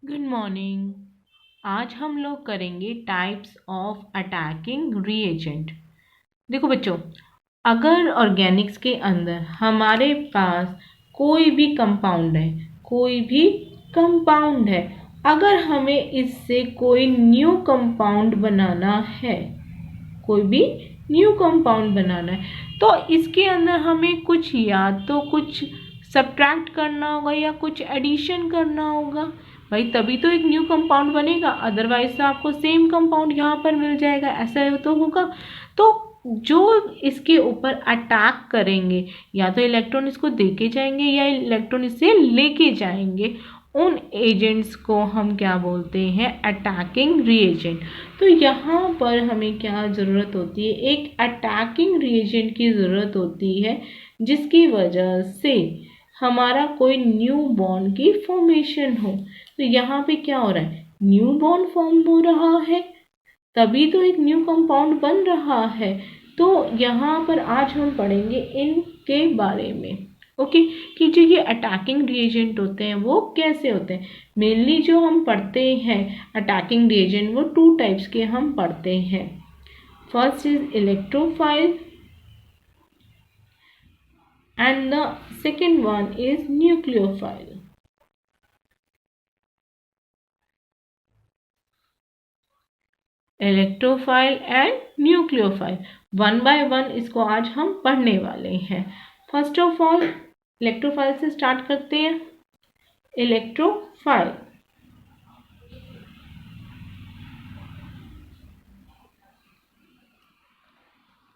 Good morning. आज हम लोग करेंगे टाइप्स ऑफ अटैकिंग रिएजेंट। देखो बच्चों, अगर ऑर्गेनिक्स के अंदर हमारे पास कोई भी कंपाउंड है, अगर हमें इससे कोई न्यू कंपाउंड बनाना है, तो इसके अंदर हमें कुछ या तो कुछ सब्ट्रैक्ट करना होगा या कुछ एडिशन करना होगा भाई, तभी तो एक न्यू कंपाउंड बनेगा। अदरवाइज तो आपको सेम कंपाउंड यहाँ पर मिल जाएगा, ऐसा तो होगा। तो जो इसके ऊपर अटैक करेंगे, या तो इलेक्ट्रॉन इसको देके जाएंगे या इलेक्ट्रॉन इससे लेके जाएंगे, उन एजेंट्स को हम क्या बोलते हैं? Attacking reagent. तो यहाँ पर हमें क्या ज़रूरत होती है? एक अटैकिंग रिएजेंट की ज़रूरत होती है, जिसकी वजह से हमारा कोई न्यू बॉन्ड की फॉर्मेशन हो। तो यहाँ पे क्या हो रहा है? न्यू बॉन्ड फॉर्म हो रहा है, तभी तो एक न्यू कंपाउंड बन रहा है। तो यहाँ पर आज हम पढ़ेंगे इनके बारे में, ओके, कि जो ये अटैकिंग रिएजेंट होते हैं वो कैसे होते हैं। मेनली जो हम पढ़ते हैं अटैकिंग रिएजेंट, वो 2 टाइप्स के हम पढ़ते हैं। First is electrophile and the second one is nucleophile. Electrophile and nucleophile, one by one इसको आज हम पढ़ने वाले हैं। फर्स्ट ऑफ ऑल इलेक्ट्रोफाइल से स्टार्ट करते हैं। इलेक्ट्रोफाइल,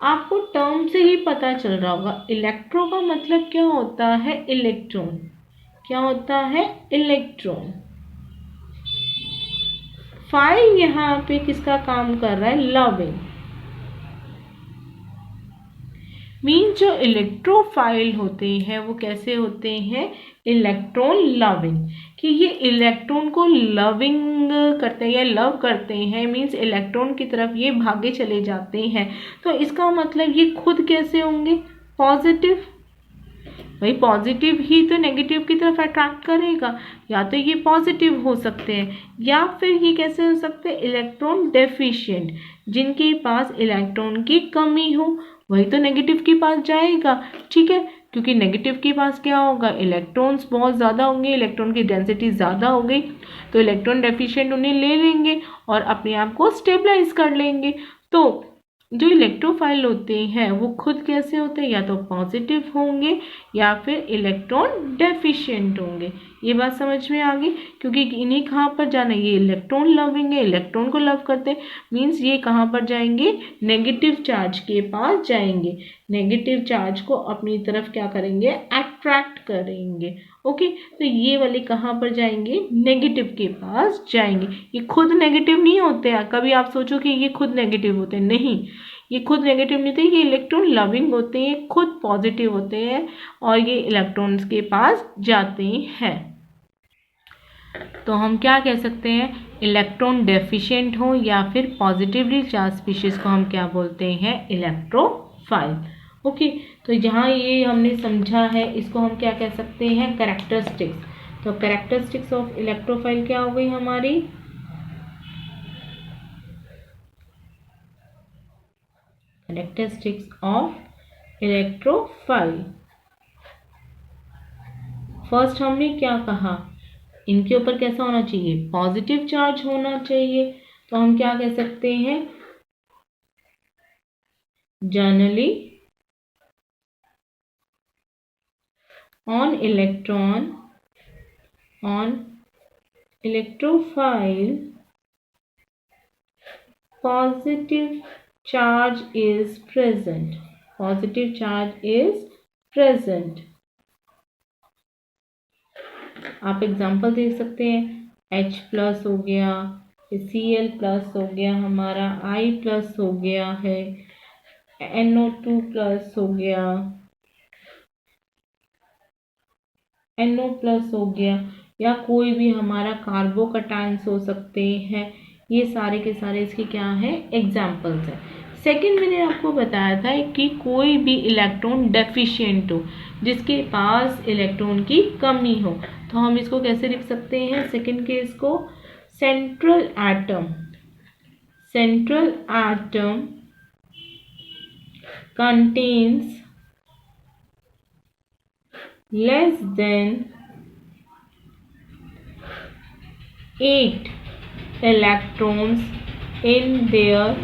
आपको टर्म से ही पता चल रहा होगा। इलेक्ट्रो का मतलब क्या होता है? इलेक्ट्रॉन। क्या होता है? इलेक्ट्रॉन। फाइल यहाँ पे किसका काम कर रहा है? लविंग। मीन्स जो इलेक्ट्रोफाइल होते हैं वो कैसे होते हैं? इलेक्ट्रॉन लविंग, कि ये इलेक्ट्रॉन को लविंग करते हैं या लव करते हैं, मीन्स इलेक्ट्रॉन की तरफ ये भागे चले जाते हैं। तो इसका मतलब ये खुद कैसे होंगे? पॉजिटिव। भाई पॉजिटिव ही तो नेगेटिव की तरफ अट्रैक्ट करेगा। या तो ये पॉजिटिव हो सकते हैं, या फिर ये कैसे हो सकते हैं? इलेक्ट्रॉन डेफिशिएंट, जिनके पास इलेक्ट्रॉन की कमी हो, वही तो नेगेटिव के पास जाएगा। ठीक है, क्योंकि नेगेटिव के पास क्या होगा? इलेक्ट्रॉन्स बहुत ज़्यादा होंगे, इलेक्ट्रॉन की डेंसिटी ज़्यादा हो गई, तो इलेक्ट्रॉन डेफिशिएंट उन्हें ले लेंगे और अपने आप को स्टेबलाइज कर लेंगे। तो जो इलेक्ट्रोफाइल होते हैं वो खुद कैसे होते हैं? या तो पॉजिटिव होंगे या फिर इलेक्ट्रॉन डेफिशिएंट होंगे। ये बात समझ में आ गई? क्योंकि इन्हें कहाँ पर जाना है? ये इलेक्ट्रॉन लविंग है, इलेक्ट्रॉन को लव करते हैं, मीन्स ये कहाँ पर जाएंगे? नेगेटिव चार्ज के पास जाएंगे। नेगेटिव चार्ज को अपनी तरफ क्या करेंगे? अट्रैक्ट करेंगे। ओके, तो ये वाले कहाँ पर जाएंगे? नेगेटिव के पास जाएंगे। ये खुद नेगेटिव नहीं होते हैं। कभी आप सोचो कि ये खुद नेगेटिव होते हैं, नहीं, ये खुद नेगेटिव नहीं होते, ये इलेक्ट्रॉन लविंग होते हैं, खुद पॉजिटिव होते हैं और ये इलेक्ट्रॉन्स के पास जाते हैं। तो हम क्या कह सकते हैं? इलेक्ट्रॉन डेफिशिएंट हो या फिर पॉजिटिवली चार्ज स्पीशीज को हम क्या बोलते हैं? इलेक्ट्रोफाइल। ओके, तो यहाँ ये हमने समझा है, इसको हम क्या कह सकते हैं? कैरेक्टरिस्टिक्स। तो कैरेक्टरिस्टिक्स ऑफ इलेक्ट्रोफाइल क्या हो गई हमारी? Characteristics of electrophile. फर्स्ट हमने क्या कहा? इनके ऊपर कैसा होना चाहिए? पॉजिटिव चार्ज होना चाहिए। तो हम क्या कह सकते हैं? Generally on electrophile, positive charge is present. Positive charge is present. आप एग्जाम्पल देख सकते हैं, H प्लस हो गया, Cl प्लस हो गया, हमारा I प्लस हो गया है, NO2 प्लस हो गया, NO प्लस हो गया, या कोई भी हमारा कार्बोकटाइंस हो सकते हैं। ये सारे के सारे इसके क्या है? एग्जाम्पल्स हैं। सेकंड मैंने आपको बताया था कि कोई भी इलेक्ट्रॉन डेफिशिएंट हो, जिसके पास इलेक्ट्रॉन की कमी हो, तो हम इसको कैसे लिख सकते हैं सेकंड केस को, central atom contains less than 8 electrons in their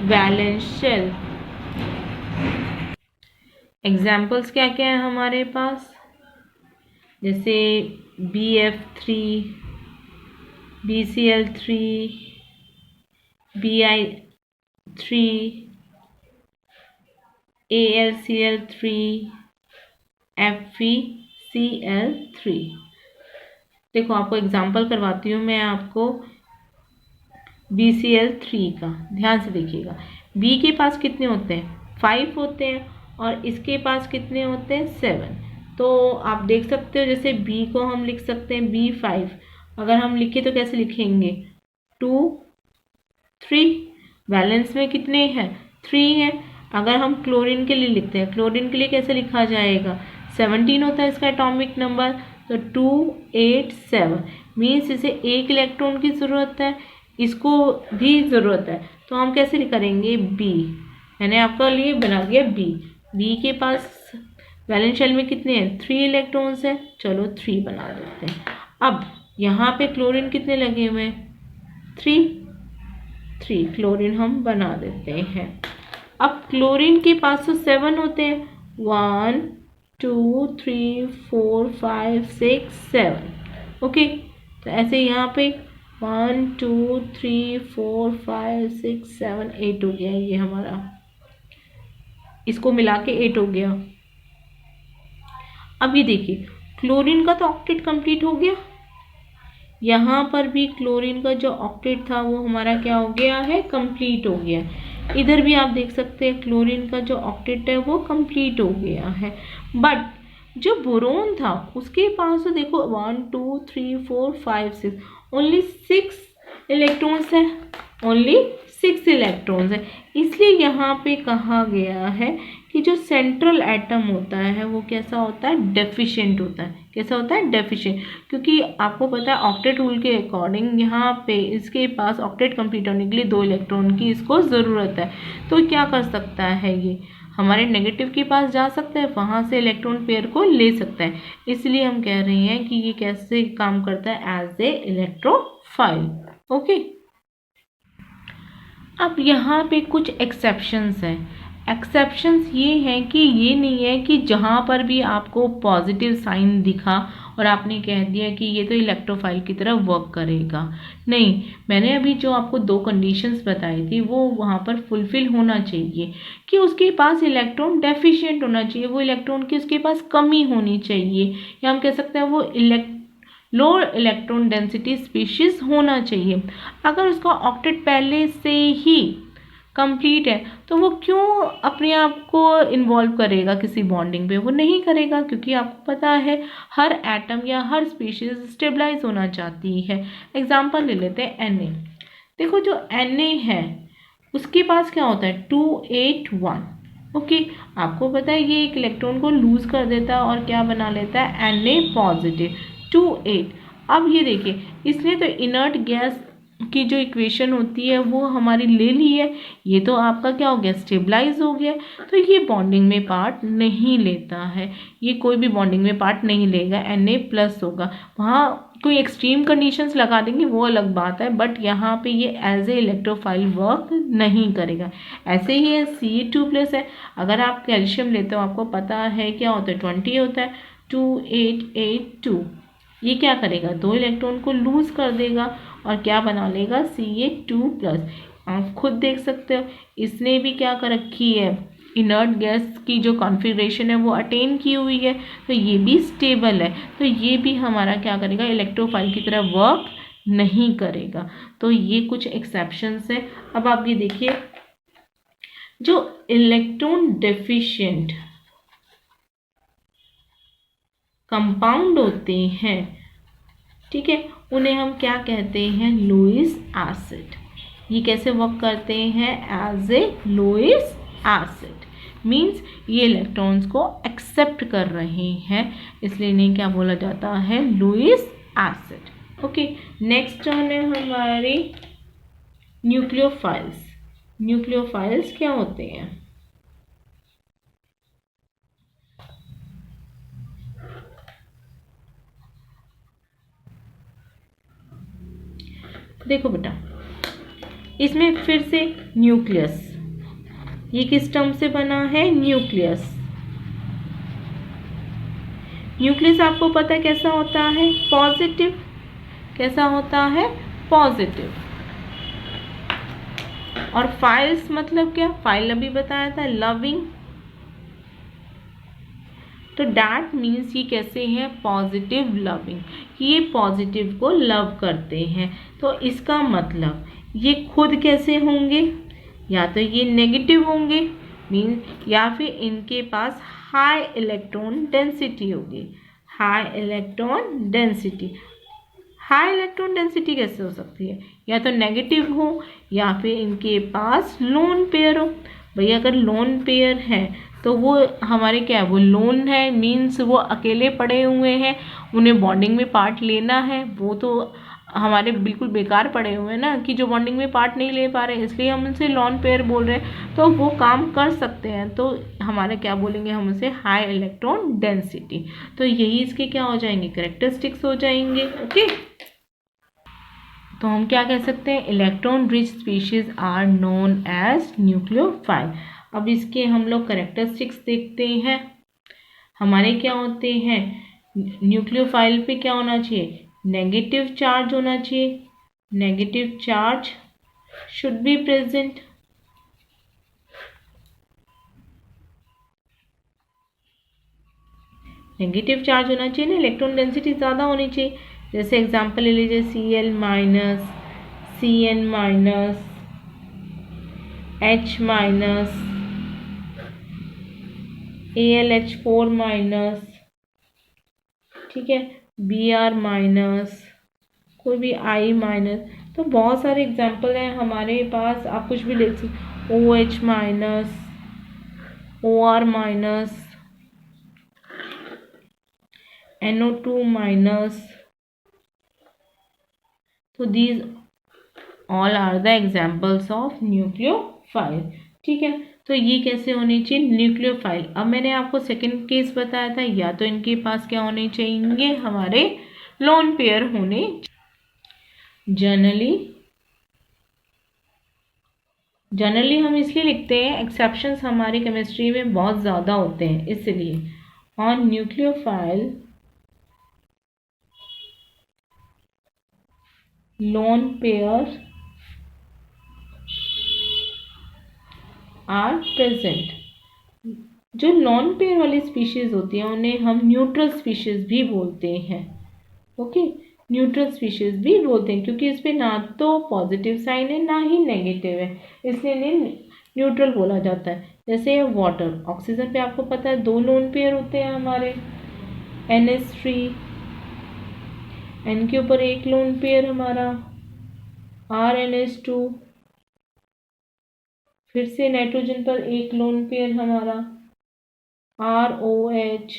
valence shell। Examples क्या क्या है हमारे पास, जैसे BF3, BCl3, Bi3, AlCl3, FeCl3। देखो आपको एग्जाम्पल करवाती हूँ मैं आपको BCl3 का, ध्यान से देखिएगा। B के पास कितने होते हैं, 5 होते हैं, और इसके पास कितने होते हैं, 7। तो आप देख सकते हो जैसे B को हम लिख सकते हैं B5, अगर हम लिखे तो कैसे लिखेंगे, 2 3, बैलेंस में कितने हैं, 3 है। अगर हम क्लोरीन के लिए लिखते हैं, क्लोरीन के लिए कैसे लिखा जाएगा, 17 होता है इसका एटॉमिक नंबर, तो 2 8 7 मीन्स इसे एक इलेक्ट्रॉन की ज़रूरत है, इसको भी ज़रूरत है। तो हम कैसे करेंगे, बी, मैंने आपका लिए बना दिया बी के पास वैलेंस शेल में कितने हैं, 3 इलेक्ट्रॉन्स है, चलो 3 बना देते हैं। अब यहाँ पे क्लोरीन कितने लगे हुए हैं, 3 क्लोरीन हम बना देते हैं। अब क्लोरीन के पास तो 7 होते हैं, 1 2 3 4 5 6 7। ओके, तो ऐसे यहाँ पे 1 2 3 4 5 6 7 8 हो गया, ये हमारा, इसको मिला के 8 हो गया। अब ये देखिए क्लोरीन का तो ऑक्टेट कंप्लीट हो गया, यहाँ पर भी क्लोरीन का जो ऑक्टेट था वो हमारा क्या हो गया है, कंप्लीट हो गया। इधर भी आप देख सकते हैं क्लोरीन का जो ऑक्टेट है वो कंप्लीट हो गया है। बट जो बोरोन था उसके पास तो देखो 1 2 3 4 5 6 ओनली 6 इलेक्ट्रॉन्स है, ओनली 6 इलेक्ट्रॉन्स है। इसलिए यहाँ पे कहा गया है कि जो सेंट्रल एटम होता है वो कैसा होता है, डेफिशिएंट होता है। कैसा होता है, डेफिशिएंट, क्योंकि आपको पता है ऑक्टेट रूल के अकॉर्डिंग यहाँ पे इसके पास ऑक्टेट कंप्लीट होने के लिए 2 इलेक्ट्रॉन की इसको ज़रूरत है। तो क्या कर सकता है, ये हमारे नेगेटिव के पास जा सकता है, वहाँ से इलेक्ट्रॉन पेयर को ले सकता है। इसलिए हम कह रहे हैं कि ये कैसे काम करता है, एज ए इलेक्ट्रोफाइल। ओके, अब यहाँ पे कुछ एक्सेप्शंस हैं। एक्सेप्शंस ये हैं कि ये नहीं है कि जहाँ पर भी आपको पॉजिटिव साइन दिखा और आपने कह दिया कि ये तो इलेक्ट्रोफाइल की तरह वर्क करेगा। नहीं, मैंने अभी जो आपको 2 कंडीशंस बताई थी वो वहाँ पर फुलफिल होना चाहिए कि उसके पास इलेक्ट्रॉन डेफिशिएंट होना चाहिए, वो इलेक्ट्रॉन की उसके पास कमी होनी चाहिए, या हम कह सकते हैं वो लो इलेक्ट्रॉन डेंसिटी स्पीशीज होना चाहिए। अगर उसका ऑक्टेट पहले से ही कंप्लीट है तो वो क्यों अपने आप को इन्वॉल्व करेगा किसी बॉन्डिंग पे, वो नहीं करेगा, क्योंकि आपको पता है हर एटम या हर स्पीशीज स्टेबलाइज होना चाहती है। एग्जांपल ले लेते हैं Na। देखो जो Na है उसके पास क्या होता है, 281। ओके, आपको पता है ये एक इलेक्ट्रॉन को लूज कर देता है और क्या बना लेता है, Na पॉजिटिव 28। अब ये देखिए इसने तो इनर्ट गैस की जो इक्वेशन होती है वो हमारी ले ली है, ये तो आपका क्या हो गया, स्टेबलाइज हो गया। तो ये बॉन्डिंग में पार्ट नहीं लेता है, ये कोई भी बॉन्डिंग में पार्ट नहीं लेगा, Na+ होगा। वहाँ कोई एक्सट्रीम कंडीशंस लगा देंगे वो अलग बात है, बट यहाँ पे ये एज ए इलेक्ट्रोफाइल वर्क नहीं करेगा। ऐसे ही है Ca2+ है, अगर आप कैल्शियम लेते हो आपको पता है क्या होता है, 20 होता है, 2882। ये क्या करेगा, 2 इलेक्ट्रॉन को लूज कर देगा और क्या बना लेगा, Ca2+। आप खुद देख सकते हो इसने भी क्या कर रखी है, इनर्ट गैस की जो कॉन्फ़िगरेशन है वो अटेन की हुई है, तो ये भी स्टेबल है। तो ये भी हमारा क्या करेगा, इलेक्ट्रोफाइल की तरह वर्क नहीं करेगा। तो ये कुछ एक्सेप्शंस है। अब आप ये देखिए जो इलेक्ट्रॉन डेफिशिएंट कंपाउंड होते हैं, ठीक है, उन्हें हम क्या कहते हैं, लुईस एसिड। ये कैसे वर्क करते हैं, as a Lewis acid. Means ये इलेक्ट्रॉन्स को एक्सेप्ट कर रहे हैं, इसलिए इन्हें क्या बोला जाता है, Lewis acid. Okay, next turn है हमारी न्यूक्लियोफाइल्स। न्यूक्लियोफाइल्स क्या होते हैं? देखो बेटा, इसमें फिर से न्यूक्लियस, ये किस टर्म से बना है, न्यूक्लियस। न्यूक्लियस आपको पता है कैसा होता है, पॉजिटिव। कैसा होता है, पॉजिटिव। और फाइल्स मतलब क्या, फाइल अभी बताया था, लविंग। तो डैट मीन्स ये कैसे हैं, पॉजिटिव लविंग, कि ये पॉजिटिव को लव करते हैं। तो इसका मतलब ये खुद कैसे होंगे, या तो ये नेगेटिव होंगे, मीन्स या फिर इनके पास हाई इलेक्ट्रॉन डेंसिटी होगी। High electron density, high electron density कैसे हो सकती है, या तो नेगेटिव हो या फिर इनके पास लोन पेयर हो। भैया अगर लोन पेयर है तो वो हमारे क्या है, वो लोन है, मीन्स वो अकेले पड़े हुए हैं, उन्हें बॉन्डिंग में पार्ट लेना है, वो तो हमारे बिल्कुल बेकार पड़े हुए हैं ना, कि जो बॉन्डिंग में पार्ट नहीं ले पा रहे, इसलिए हम उनसे लोन पेयर बोल रहे हैं। तो वो काम कर सकते हैं, तो हमारे क्या बोलेंगे हम उसे, हाई इलेक्ट्रॉन डेंसिटी। तो यही इसके क्या हो जाएंगे, कैरेक्टरिस्टिक्स हो जाएंगे। ओके, तो हम क्या कह सकते हैं, electron rich species are known as nucleophile. अब इसके हम लोग कैरेक्टरिस्टिक्स देखते हैं, हमारे क्या होते हैं, न्यूक्लियोफाइल पे क्या होना चाहिए, नेगेटिव चार्ज होना चाहिए, negative charge should be present. Negative charge होना चाहिए ना, इलेक्ट्रॉन डेंसिटी ज़्यादा होनी चाहिए। जैसे एग्जांपल ले लीजिए, Cl minus, Cn minus, H minus, AlH4 minus, ठीक है, Br माइनस, कोई भी I माइनस। तो बहुत सारे एग्जांपल हैं हमारे पास, आप कुछ भी लिख सकते, OH माइनस, OR माइनस, NO2 माइनस। तो these all are the examples of nucleophile. ठीक है, तो ये कैसे होनी चाहिए, न्यूक्लियोफाइल। अब मैंने आपको सेकंड केस बताया था, या तो इनके पास क्या होने चाहिए, हमारे लोन पेयर होने। जनरली हम इसलिए लिखते हैं, एक्सेप्शंस हमारी केमिस्ट्री में बहुत ज़्यादा होते हैं, इसलिए on nucleophile lone pair are present. जो नॉन पेयर वाली स्पीशीज होती हैं उन्हें हम न्यूट्रल स्पीशीज भी बोलते हैं। ओके, न्यूट्रल स्पीशीज भी बोलते हैं, क्योंकि इस पे ना तो पॉजिटिव साइन है ना ही नेगेटिव है, इसलिए इन्हें न्यूट्रल बोला जाता है। जैसे वाटर, ऑक्सीजन पे आपको पता है 2 लोन पेयर होते हैं हमारे, NH3, N के ऊपर 1 लोन पेयर हमारा RNH2, फिर से नाइट्रोजन पर 1 लोन पेयर हमारा ROH,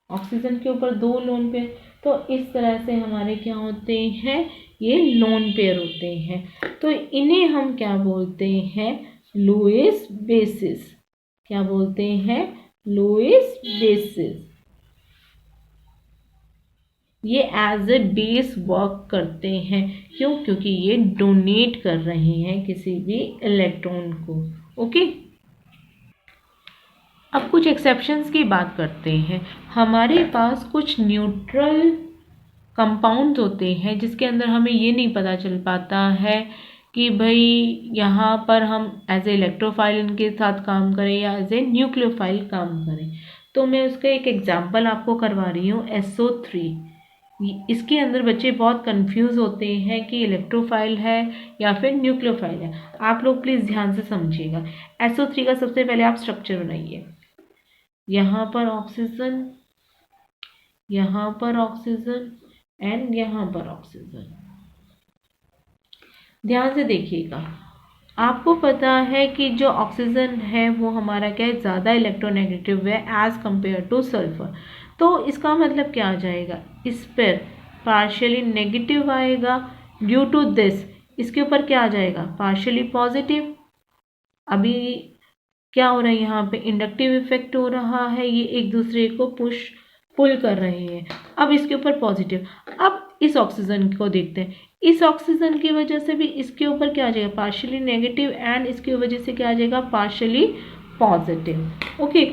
ऑक्सीजन के ऊपर 2 लोन पेयर। तो इस तरह से हमारे क्या होते हैं, ये लोन पेयर होते हैं। तो इन्हें हम क्या बोलते हैं, लुईस बेसिस। क्या बोलते हैं, लुईस बेसिस। ये एज ए बेस वर्क करते हैं, क्यों, क्योंकि ये डोनेट कर रहे हैं किसी भी इलेक्ट्रॉन को। ओके, अब कुछ एक्सेप्शंस की बात करते हैं। हमारे पास कुछ न्यूट्रल कंपाउंड्स होते हैं जिसके अंदर हमें ये नहीं पता चल पाता है कि भाई यहाँ पर हम एज ए इलेक्ट्रोफाइल इनके साथ काम करें या एज ए न्यूक्लियोफाइल काम करें। तो मैं उसका एक एग्जांपल आपको करवा रही हूँ, SO3। इसके अंदर बच्चे बहुत कंफ्यूज होते हैं कि इलेक्ट्रोफाइल है या फिर न्यूक्लियोफाइल है। आप लोग प्लीज़ ध्यान से समझिएगा। SO3 का सबसे पहले आप स्ट्रक्चर बनाइए। यहाँ पर ऑक्सीजन, यहाँ पर ऑक्सीजन एंड यहाँ पर ऑक्सीजन। ध्यान से देखिएगा, आपको पता है कि जो ऑक्सीजन है वो हमारा क्या है, ज़्यादा इलेक्ट्रोनेगेटिव है एज कंपेयर टू सल्फर। तो इसका मतलब क्या आ जाएगा, इस पर पार्शियली नेगेटिव आएगा, ड्यू टू दिस इसके ऊपर क्या आ जाएगा, पार्शियली पॉजिटिव। अभी क्या हो रहा है, यहाँ पे इंडक्टिव इफेक्ट हो रहा है, ये एक दूसरे को पुल कर रहे हैं। अब इसके ऊपर पॉजिटिव। अब इस ऑक्सीजन को देखते हैं, इस ऑक्सीजन की वजह से भी इसके ऊपर क्या आ जाएगा, पार्शियली नेगेटिव, एंड इसकी वजह से क्या आ जाएगा, पार्शियली पॉजिटिव। ओके,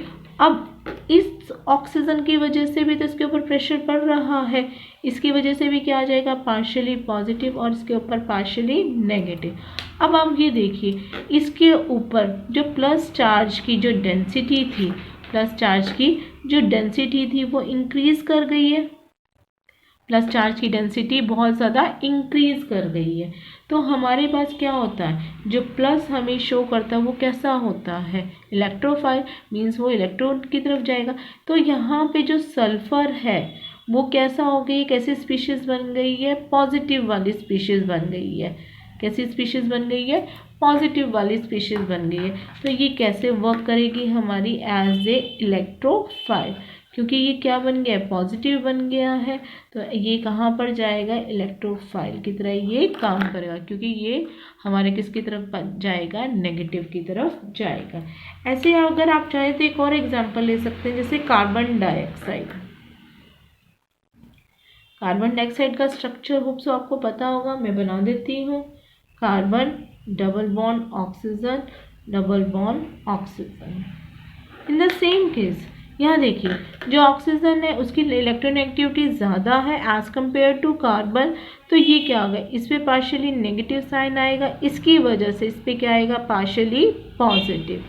अब इस ऑक्सीजन की वजह से भी तो इसके ऊपर प्रेशर पड़ रहा है, इसकी वजह से भी क्या आ जाएगा, पार्शियली पॉजिटिव, और इसके ऊपर पार्शियली नेगेटिव। अब आप ये देखिए, इसके ऊपर जो प्लस चार्ज की जो डेंसिटी थी, प्लस चार्ज की जो डेंसिटी थी वो इंक्रीज कर गई है, प्लस चार्ज की डेंसिटी बहुत ज़्यादा इंक्रीज कर गई है। तो हमारे पास क्या होता है, जो प्लस हमें शो करता है वो कैसा होता है, इलेक्ट्रोफाइल, मीन्स वो इलेक्ट्रॉन की तरफ जाएगा। तो यहाँ पे जो सल्फर है वो कैसा हो गई, कैसी स्पीशीज बन गई है, पॉजिटिव वाली स्पीशीज बन गई है। कैसी स्पीशीज बन गई है, पॉजिटिव वाली स्पीशीज बन गई है। तो ये कैसे वर्क करेगी हमारी एज ए इलेक्ट्रोफाइल, क्योंकि ये क्या बन गया है, पॉजिटिव बन गया है। तो ये कहाँ पर जाएगा, इलेक्ट्रोफाइल की तरह ये काम करेगा, क्योंकि ये हमारे किसकी तरफ जाएगा, नेगेटिव की तरफ जाएगा। ऐसे अगर आप चाहें तो एक और एग्जांपल ले सकते हैं, जैसे कार्बन डाइऑक्साइड। कार्बन डाइऑक्साइड का स्ट्रक्चर होप सो आपको पता होगा, मैं बना देती हूँ। Carbon, double bond oxygen, double bond oxygen. In the same case यहाँ देखिए, जो ऑक्सीजन है उसकी इलेक्ट्रोनेगेटिविटी ज़्यादा है एज कंपेयर टू कार्बन। तो ये क्या होगा, इस पर पार्शियली नेगेटिव साइन आएगा, इसकी वजह से इस पर क्या आएगा, पार्शियली पॉजिटिव।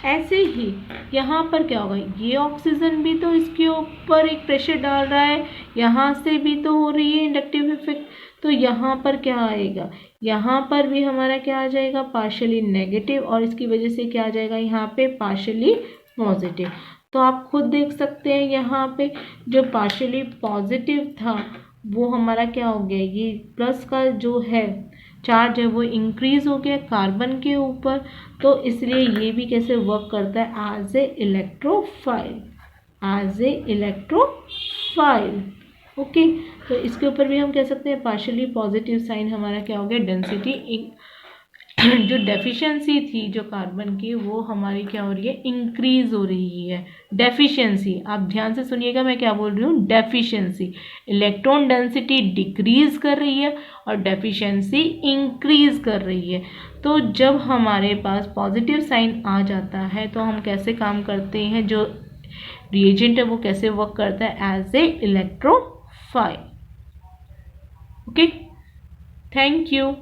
ऐसे ही यहाँ पर क्या होगा, ये ऑक्सीजन भी तो इसके ऊपर एक प्रेशर डाल रहा है, यहाँ से भी तो हो रही है इंडक्टिव इफेक्ट। तो यहाँ पर क्या आएगा, यहाँ पर भी हमारा क्या आ जाएगा, पार्शियली नेगेटिव, और इसकी वजह से क्या आ जाएगा, यहाँ पे पार्शियली पॉजिटिव। तो आप खुद देख सकते हैं, यहाँ पे जो पार्शियली पॉजिटिव था वो हमारा क्या हो गया, ये प्लस का जो है चार्ज है वो इंक्रीज हो गया कार्बन के ऊपर। तो इसलिए ये भी कैसे वर्क करता है, as a electrophile, as a electrophile. Okay, तो इसके ऊपर भी हम कह सकते हैं पार्शियली पॉजिटिव साइन हमारा क्या हो गया, डेंसिटी जो डेफिशिएंसी थी जो कार्बन की वो हमारी क्या हो रही है, इंक्रीज हो रही है। डेफिशिएंसी, आप ध्यान से सुनिएगा मैं क्या बोल रही हूँ, डेफिशिएंसी, इलेक्ट्रॉन डेंसिटी डिक्रीज कर रही है और डेफिशिएंसी इंक्रीज कर रही है। तो जब हमारे पास पॉजिटिव साइन आ जाता है तो हम कैसे काम करते हैं, जो रिएजेंट है वो कैसे वर्क करता है, as a electrophile. Okay, thank you.